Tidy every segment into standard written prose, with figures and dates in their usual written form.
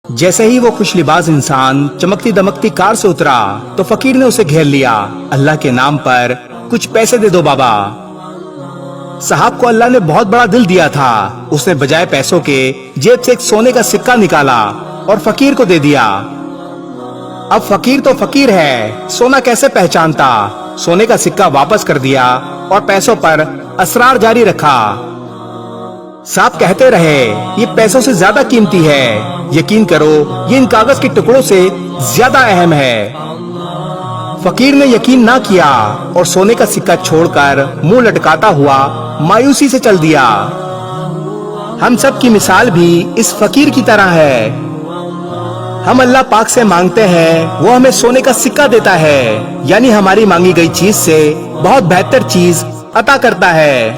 جیسے ہی وہ خوش لباس انسان چمکتی دمکتی کار سے اترا تو فقیر نے اسے گھیر لیا۔ اللہ کے نام پر کچھ پیسے دے دو بابا۔ صاحب کو اللہ نے بہت بڑا دل دیا تھا، اس نے بجائے پیسوں کے جیب سے ایک سونے کا سکہ نکالا اور فقیر کو دے دیا۔ اب فقیر تو فقیر ہے، سونا کیسے پہچانتا؟ سونے کا سکہ واپس کر دیا اور پیسوں پر اسرار جاری رکھا۔ صاحب کہتے رہے یہ پیسوں سے زیادہ قیمتی ہے، یقین کرو یہ ان کاغذ کے ٹکڑوں سے زیادہ اہم ہے۔ فقیر نے یقین نہ کیا اور سونے کا سکہ چھوڑ کر منہ لٹکاتا ہوا مایوسی سے چل دیا۔ ہم سب کی مثال بھی اس فقیر کی طرح ہے۔ ہم اللہ پاک سے مانگتے ہیں، وہ ہمیں سونے کا سکہ دیتا ہے، یعنی ہماری مانگی گئی چیز سے بہت بہتر چیز عطا کرتا ہے۔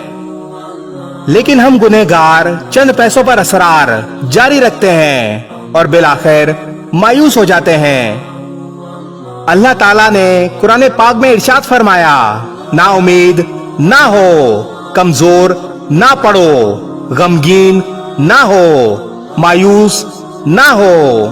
لیکن ہم گنہگار چند پیسوں پر اسرار جاری رکھتے ہیں اور بالآخر مایوس ہو جاتے ہیں۔ اللہ تعالیٰ نے قرآن پاک میں ارشاد فرمایا، نا امید نہ ہو، کمزور نہ پڑو، غمگین نہ ہو، مایوس نہ ہو۔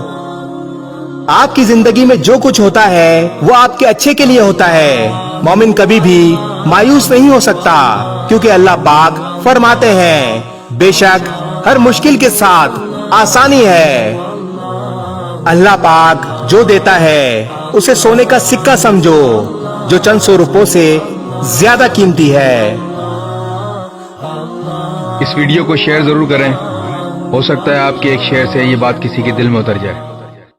آپ کی زندگی میں جو کچھ ہوتا ہے وہ آپ کے اچھے کے لیے ہوتا ہے۔ مومن کبھی بھی مایوس نہیں ہو سکتا، کیونکہ اللہ پاک فرماتے ہیں بے شک ہر مشکل کے ساتھ آسانی ہے۔ اللہ پاک جو دیتا ہے اسے سونے کا سکہ سمجھو، جو چند سو روپوں سے زیادہ قیمتی ہے۔ اس ویڈیو کو شیئر ضرور کریں، ہو سکتا ہے آپ کے ایک شیئر سے یہ بات کسی کے دل میں اتر جائے۔